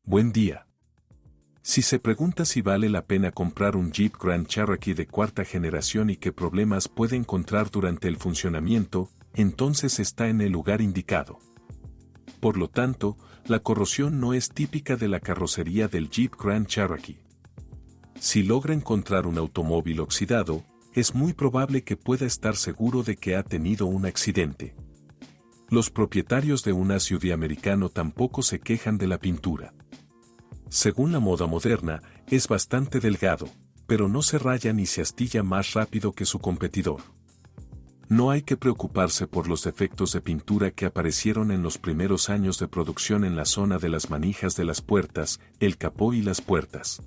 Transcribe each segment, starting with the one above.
Buen día. Si se pregunta si vale la pena comprar un Jeep Grand Cherokee de cuarta generación y qué problemas puede encontrar durante el funcionamiento, entonces está en el lugar indicado. Por lo tanto, la corrosión no es típica de la carrocería del Jeep Grand Cherokee. Si logra encontrar un automóvil oxidado, es muy probable que pueda estar seguro de que ha tenido un accidente. Los propietarios de un SUV americano tampoco se quejan de la pintura. Según la moda moderna, es bastante delgado, pero no se raya ni se astilla más rápido que su competidor. No hay que preocuparse por los defectos de pintura que aparecieron en los primeros años de producción en la zona de las manijas de las puertas, el capó y las puertas.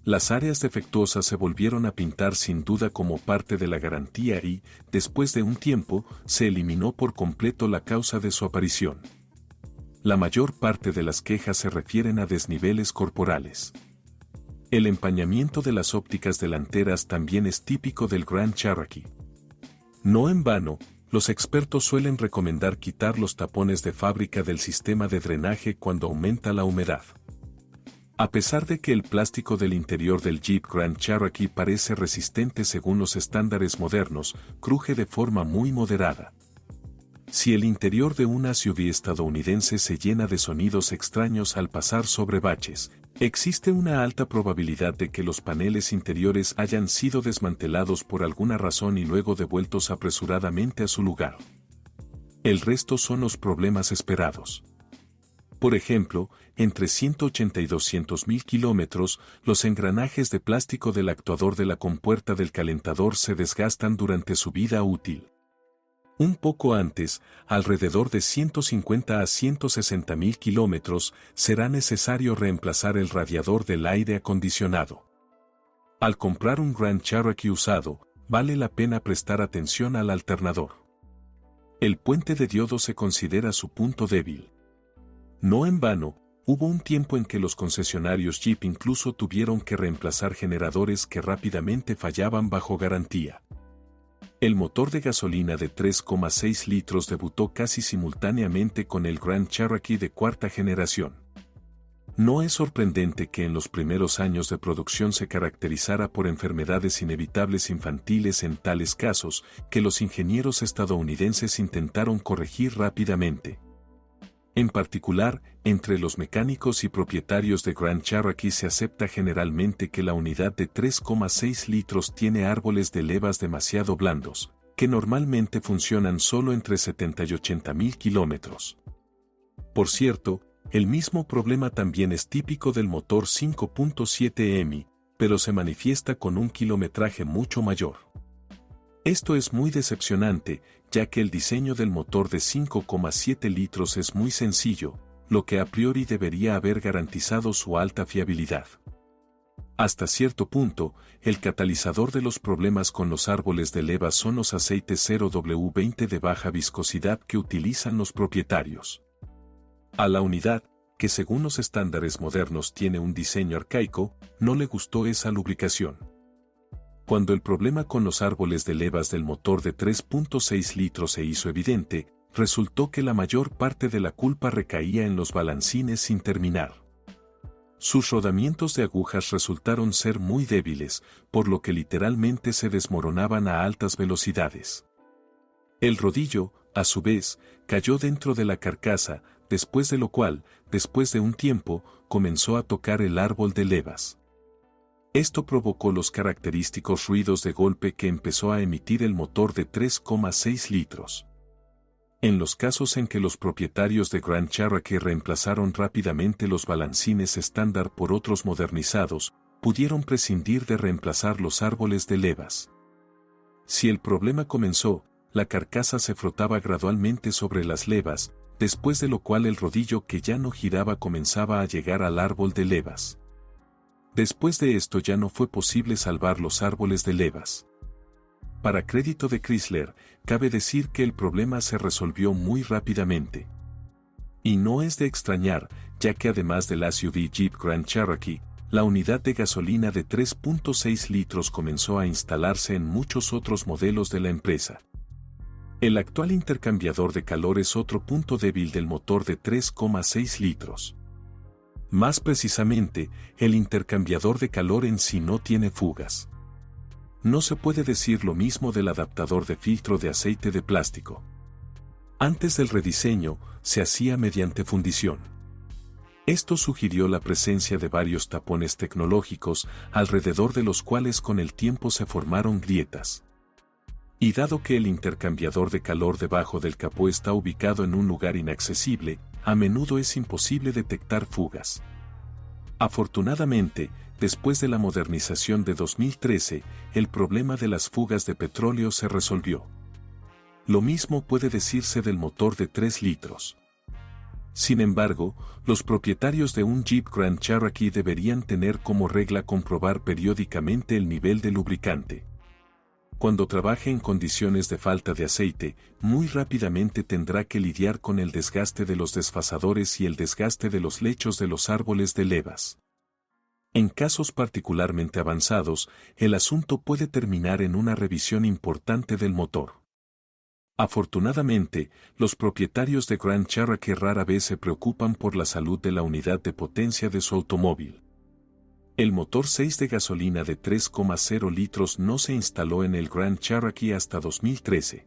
Las áreas defectuosas se volvieron a pintar sin duda como parte de la garantía y, después de un tiempo, se eliminó por completo la causa de su aparición. La mayor parte de las quejas se refieren a desniveles corporales. El empañamiento de las ópticas delanteras también es típico del Grand Cherokee. No en vano, los expertos suelen recomendar quitar los tapones de fábrica del sistema de drenaje cuando aumenta la humedad. A pesar de que el plástico del interior del Jeep Grand Cherokee parece resistente según los estándares modernos, cruje de forma muy moderada. Si el interior de un SUV estadounidense se llena de sonidos extraños al pasar sobre baches, existe una alta probabilidad de que los paneles interiores hayan sido desmantelados por alguna razón y luego devueltos apresuradamente a su lugar. El resto son los problemas esperados. Por ejemplo, entre 180 y 200.000 kilómetros, los engranajes de plástico del actuador de la compuerta del calentador se desgastan durante su vida útil. Un poco antes, alrededor de 150 a 160.000 kilómetros, será necesario reemplazar el radiador del aire acondicionado. Al comprar un Grand Cherokee usado, vale la pena prestar atención al alternador. El puente de diodo se considera su punto débil. No en vano, hubo un tiempo en que los concesionarios Jeep incluso tuvieron que reemplazar generadores que rápidamente fallaban bajo garantía. El motor de gasolina de 3,6 litros debutó casi simultáneamente con el Grand Cherokee de cuarta generación. No es sorprendente que en los primeros años de producción se caracterizara por enfermedades inevitables infantiles en tales casos, que los ingenieros estadounidenses intentaron corregir rápidamente. En particular, entre los mecánicos y propietarios de Grand Cherokee se acepta generalmente que la unidad de 3,6 litros tiene árboles de levas demasiado blandos, que normalmente funcionan solo entre 70 y 80.000 kilómetros. Por cierto, el mismo problema también es típico del motor 5.7M, pero se manifiesta con un kilometraje mucho mayor. Esto es muy decepcionante, ya que el diseño del motor de 5,7 litros es muy sencillo, lo que a priori debería haber garantizado su alta fiabilidad. Hasta cierto punto, el catalizador de los problemas con los árboles de leva son los aceites 0W20 de baja viscosidad que utilizan los propietarios. A la unidad, que según los estándares modernos tiene un diseño arcaico, no le gustó esa lubricación. Cuando el problema con los árboles de levas del motor de 3.6 litros se hizo evidente, resultó que la mayor parte de la culpa recaía en los balancines sin terminar. Sus rodamientos de agujas resultaron ser muy débiles, por lo que literalmente se desmoronaban a altas velocidades. El rodillo, a su vez, cayó dentro de la carcasa, después de lo cual, después de un tiempo, comenzó a tocar el árbol de levas. Esto provocó los característicos ruidos de golpe que empezó a emitir el motor de 3,6 litros. En los casos en que los propietarios de Grand Cherokee reemplazaron rápidamente los balancines estándar por otros modernizados, pudieron prescindir de reemplazar los árboles de levas. Si el problema comenzó, la carcasa se frotaba gradualmente sobre las levas, después de lo cual el rodillo que ya no giraba comenzaba a llegar al árbol de levas. Después de esto ya no fue posible salvar los árboles de levas. Para crédito de Chrysler, cabe decir que el problema se resolvió muy rápidamente. Y no es de extrañar, ya que además del SUV Jeep Grand Cherokee, la unidad de gasolina de 3.6 litros comenzó a instalarse en muchos otros modelos de la empresa. El actual intercambiador de calor es otro punto débil del motor de 3,6 litros. Más precisamente, el intercambiador de calor en sí no tiene fugas. No se puede decir lo mismo del adaptador de filtro de aceite de plástico. Antes del rediseño, se hacía mediante fundición. Esto sugirió la presencia de varios tapones tecnológicos, alrededor de los cuales con el tiempo se formaron grietas. Y dado que el intercambiador de calor debajo del capó está ubicado en un lugar inaccesible, a menudo es imposible detectar fugas. Afortunadamente, después de la modernización de 2013, el problema de las fugas de petróleo se resolvió. Lo mismo puede decirse del motor de 3 litros. Sin embargo, los propietarios de un Jeep Grand Cherokee deberían tener como regla comprobar periódicamente el nivel de lubricante. Cuando trabaje en condiciones de falta de aceite, muy rápidamente tendrá que lidiar con el desgaste de los desfasadores y el desgaste de los lechos de los árboles de levas. En casos particularmente avanzados, el asunto puede terminar en una revisión importante del motor. Afortunadamente, los propietarios de Grand Cherokee rara vez se preocupan por la salud de la unidad de potencia de su automóvil. El motor 6 de gasolina de 3,0 litros no se instaló en el Grand Cherokee hasta 2013.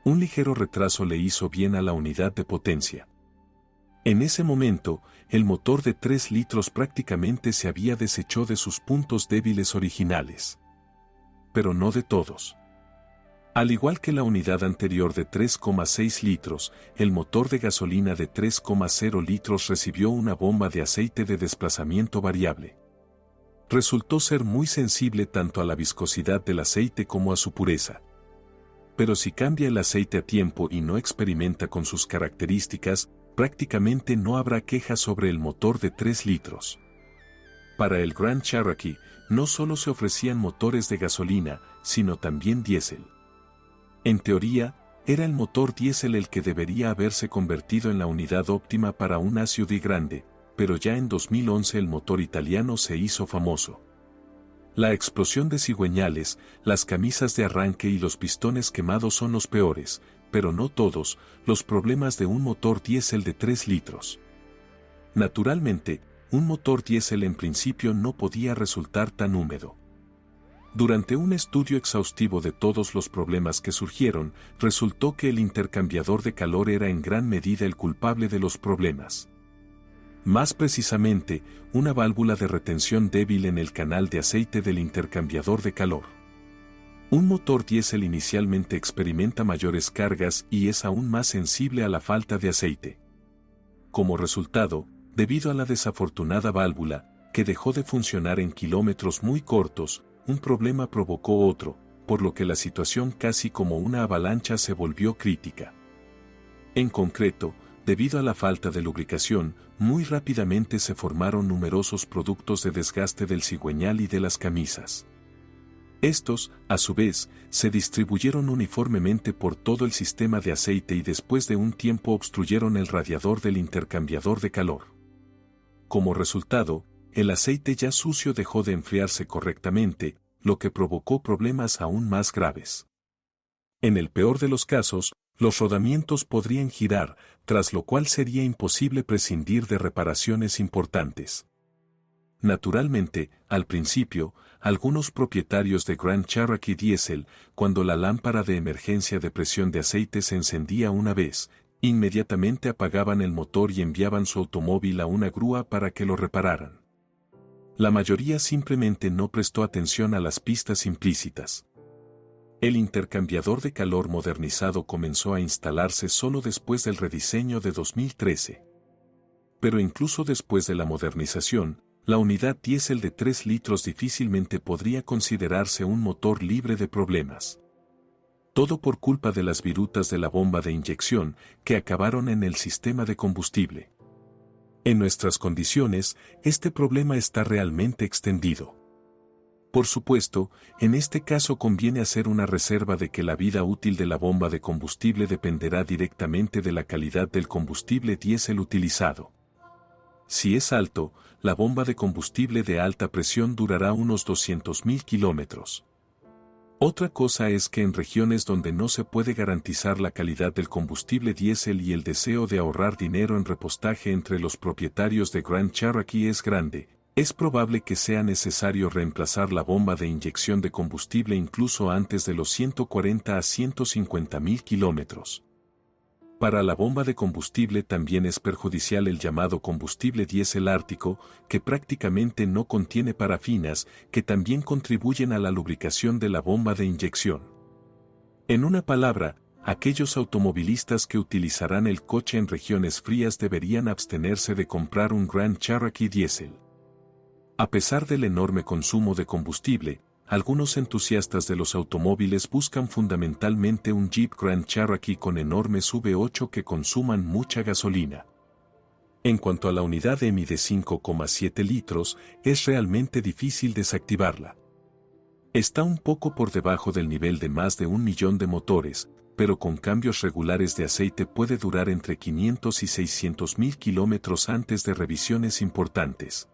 Un ligero retraso le hizo bien a la unidad de potencia. En ese momento, el motor de 3 litros prácticamente se había deshecho de sus puntos débiles originales. Pero no de todos. Al igual que la unidad anterior de 3,6 litros, el motor de gasolina de 3,0 litros recibió una bomba de aceite de desplazamiento variable. Resultó ser muy sensible tanto a la viscosidad del aceite como a su pureza. Pero si cambia el aceite a tiempo y no experimenta con sus características, prácticamente no habrá quejas sobre el motor de 3 litros. Para el Grand Cherokee, no solo se ofrecían motores de gasolina, sino también diésel. En teoría, era el motor diésel el que debería haberse convertido en la unidad óptima para un SUV grande, pero ya en 2011 el motor italiano se hizo famoso. La explosión de cigüeñales, las camisas de arranque y los pistones quemados son los peores, pero no todos, los problemas de un motor diésel de 3 litros. Naturalmente, un motor diésel en principio no podía resultar tan húmedo. Durante un estudio exhaustivo de todos los problemas que surgieron, resultó que el intercambiador de calor era en gran medida el culpable de los problemas. Más precisamente, una válvula de retención débil en el canal de aceite del intercambiador de calor. Un motor diésel inicialmente experimenta mayores cargas y es aún más sensible a la falta de aceite. Como resultado, debido a la desafortunada válvula, que dejó de funcionar en kilómetros muy cortos, un problema provocó otro, por lo que la situación casi como una avalancha se volvió crítica. En concreto, debido a la falta de lubricación, muy rápidamente se formaron numerosos productos de desgaste del cigüeñal y de las camisas. Estos, a su vez, se distribuyeron uniformemente por todo el sistema de aceite y después de un tiempo obstruyeron el radiador del intercambiador de calor. Como resultado, el aceite ya sucio dejó de enfriarse correctamente, lo que provocó problemas aún más graves. En el peor de los casos, los rodamientos podrían girar, tras lo cual sería imposible prescindir de reparaciones importantes. Naturalmente, al principio, algunos propietarios de Grand Cherokee Diesel, cuando la lámpara de emergencia de presión de aceite se encendía una vez, inmediatamente apagaban el motor y enviaban su automóvil a una grúa para que lo repararan. La mayoría simplemente no prestó atención a las pistas implícitas. El intercambiador de calor modernizado comenzó a instalarse solo después del rediseño de 2013. Pero incluso después de la modernización, la unidad diésel de 3 litros difícilmente podría considerarse un motor libre de problemas. Todo por culpa de las virutas de la bomba de inyección que acabaron en el sistema de combustible. En nuestras condiciones, este problema está realmente extendido. Por supuesto, en este caso conviene hacer una reserva de que la vida útil de la bomba de combustible dependerá directamente de la calidad del combustible diésel utilizado. Si es alto, la bomba de combustible de alta presión durará unos 200.000 kilómetros. Otra cosa es que en regiones donde no se puede garantizar la calidad del combustible diésel y el deseo de ahorrar dinero en repostaje entre los propietarios de Grand Cherokee es grande, es probable que sea necesario reemplazar la bomba de inyección de combustible incluso antes de los 140 a 150 mil kilómetros. Para la bomba de combustible también es perjudicial el llamado combustible diésel ártico, que prácticamente no contiene parafinas, que también contribuyen a la lubricación de la bomba de inyección. En una palabra, aquellos automovilistas que utilizarán el coche en regiones frías deberían abstenerse de comprar un Grand Cherokee diésel. A pesar del enorme consumo de combustible, algunos entusiastas de los automóviles buscan fundamentalmente un Jeep Grand Cherokee con enormes V8 que consuman mucha gasolina. En cuanto a la unidad EMI de 5,7 litros, es realmente difícil desactivarla. Está un poco por debajo del nivel de más de 1 millón de motores, pero con cambios regulares de aceite puede durar entre 500 y 600 mil kilómetros antes de revisiones importantes.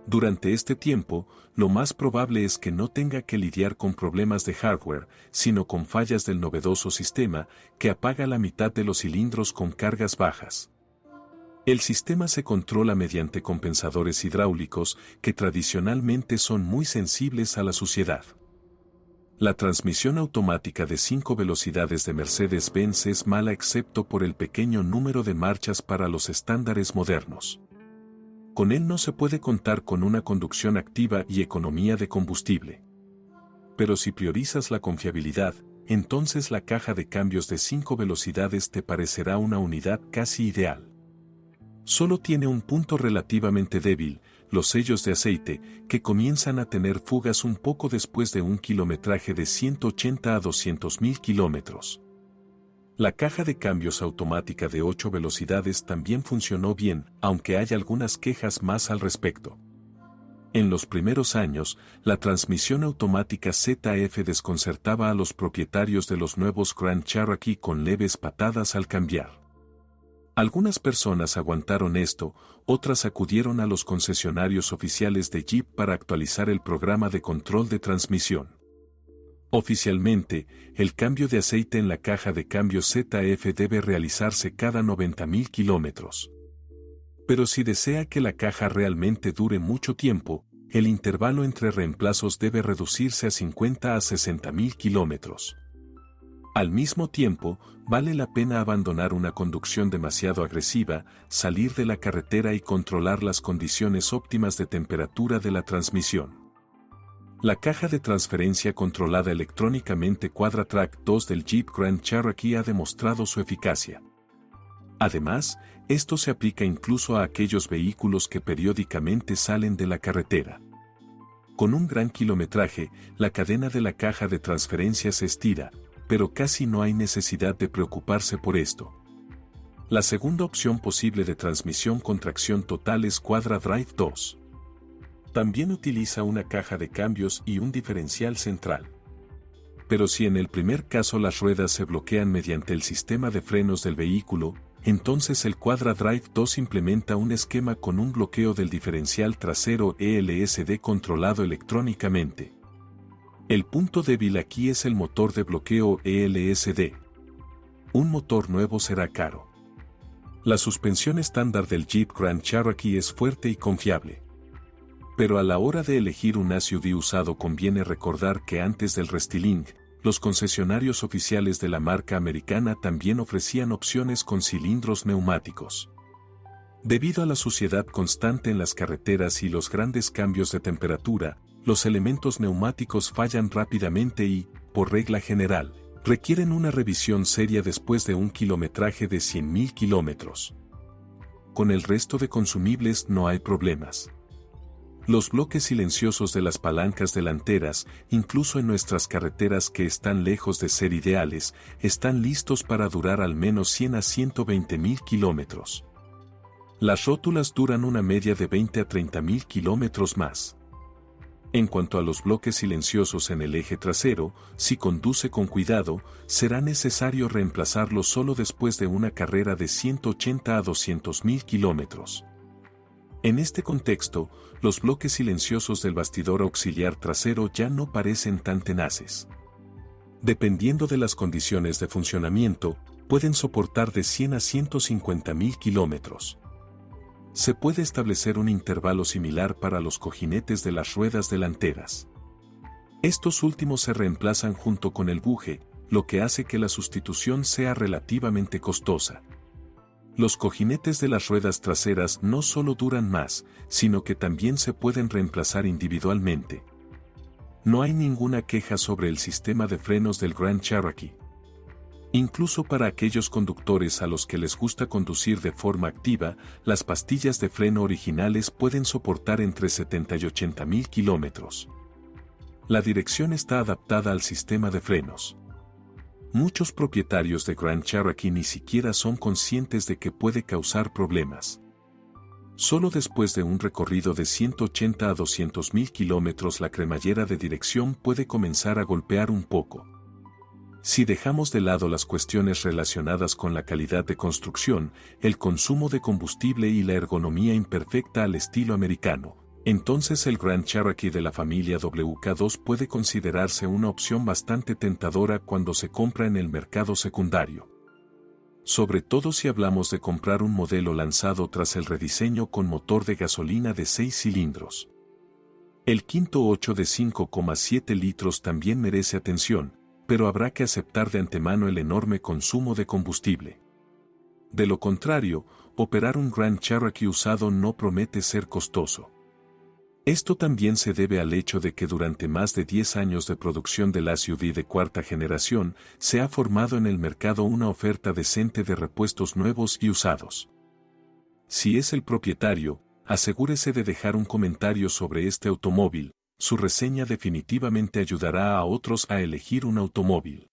Durante este tiempo, lo más probable es que no tenga que lidiar con problemas de hardware, sino con fallas del novedoso sistema, que apaga la mitad de los cilindros con cargas bajas. El sistema se controla mediante compensadores hidráulicos, que tradicionalmente son muy sensibles a la suciedad. La transmisión automática de 5 velocidades de Mercedes-Benz es mala excepto por el pequeño número de marchas para los estándares modernos. Con él no se puede contar con una conducción activa y economía de combustible. Pero si priorizas la confiabilidad, entonces la caja de cambios de 5 velocidades te parecerá una unidad casi ideal. Solo tiene un punto relativamente débil, los sellos de aceite, que comienzan a tener fugas un poco después de un kilometraje de 180 a 200 mil kilómetros. La caja de cambios automática de 8 velocidades también funcionó bien, aunque hay algunas quejas más al respecto. En los primeros años, la transmisión automática ZF desconcertaba a los propietarios de los nuevos Grand Cherokee con leves patadas al cambiar. Algunas personas aguantaron esto, otras acudieron a los concesionarios oficiales de Jeep para actualizar el programa de control de transmisión. Oficialmente, el cambio de aceite en la caja de cambios ZF debe realizarse cada 90.000 kilómetros. Pero si desea que la caja realmente dure mucho tiempo, el intervalo entre reemplazos debe reducirse a 50 a 60.000 kilómetros. Al mismo tiempo, vale la pena abandonar una conducción demasiado agresiva, salir de la carretera y controlar las condiciones óptimas de temperatura de la transmisión. La caja de transferencia controlada electrónicamente Quadratrack 2 del Jeep Grand Cherokee ha demostrado su eficacia. Además, esto se aplica incluso a aquellos vehículos que periódicamente salen de la carretera. Con un gran kilometraje, la cadena de la caja de transferencia se estira, pero casi no hay necesidad de preocuparse por esto. La segunda opción posible de transmisión con tracción total es QuadraDrive 2. También utiliza una caja de cambios y un diferencial central. Pero si en el primer caso las ruedas se bloquean mediante el sistema de frenos del vehículo, entonces el QuadraDrive 2 implementa un esquema con un bloqueo del diferencial trasero ELSD controlado electrónicamente. El punto débil aquí es el motor de bloqueo ELSD. Un motor nuevo será caro. La suspensión estándar del Jeep Grand Cherokee es fuerte y confiable. Pero a la hora de elegir un SUV usado conviene recordar que antes del restyling, los concesionarios oficiales de la marca americana también ofrecían opciones con cilindros neumáticos. Debido a la suciedad constante en las carreteras y los grandes cambios de temperatura, los elementos neumáticos fallan rápidamente y, por regla general, requieren una revisión seria después de un kilometraje de 100.000 kilómetros. Con el resto de consumibles no hay problemas. Los bloques silenciosos de las palancas delanteras, incluso en nuestras carreteras que están lejos de ser ideales, están listos para durar al menos 100 a 120.000 kilómetros. Las rótulas duran una media de 20 a 30.000 kilómetros más. En cuanto a los bloques silenciosos en el eje trasero, si conduce con cuidado, será necesario reemplazarlos solo después de una carrera de 180 a 200.000 kilómetros. En este contexto, los bloques silenciosos del bastidor auxiliar trasero ya no parecen tan tenaces. Dependiendo de las condiciones de funcionamiento, pueden soportar de 100 a 150.000 kilómetros. Se puede establecer un intervalo similar para los cojinetes de las ruedas delanteras. Estos últimos se reemplazan junto con el buje, lo que hace que la sustitución sea relativamente costosa. Los cojinetes de las ruedas traseras no solo duran más, sino que también se pueden reemplazar individualmente. No hay ninguna queja sobre el sistema de frenos del Grand Cherokee. Incluso para aquellos conductores a los que les gusta conducir de forma activa, las pastillas de freno originales pueden soportar entre 70 y 80.000 kilómetros. La dirección está adaptada al sistema de frenos. Muchos propietarios de Grand Cherokee ni siquiera son conscientes de que puede causar problemas. Solo después de un recorrido de 180 a 200.000 kilómetros la cremallera de dirección puede comenzar a golpear un poco. Si dejamos de lado las cuestiones relacionadas con la calidad de construcción, el consumo de combustible y la ergonomía imperfecta al estilo americano, entonces el Grand Cherokee de la familia WK2 puede considerarse una opción bastante tentadora cuando se compra en el mercado secundario. Sobre todo si hablamos de comprar un modelo lanzado tras el rediseño con motor de gasolina de 6 cilindros. El quinto 8 de 5,7 litros también merece atención, pero habrá que aceptar de antemano el enorme consumo de combustible. De lo contrario, operar un Grand Cherokee usado no promete ser costoso. Esto también se debe al hecho de que durante más de 10 años de producción del SUV de cuarta generación, se ha formado en el mercado una oferta decente de repuestos nuevos y usados. Si es el propietario, asegúrese de dejar un comentario sobre este automóvil. Su reseña definitivamente ayudará a otros a elegir un automóvil.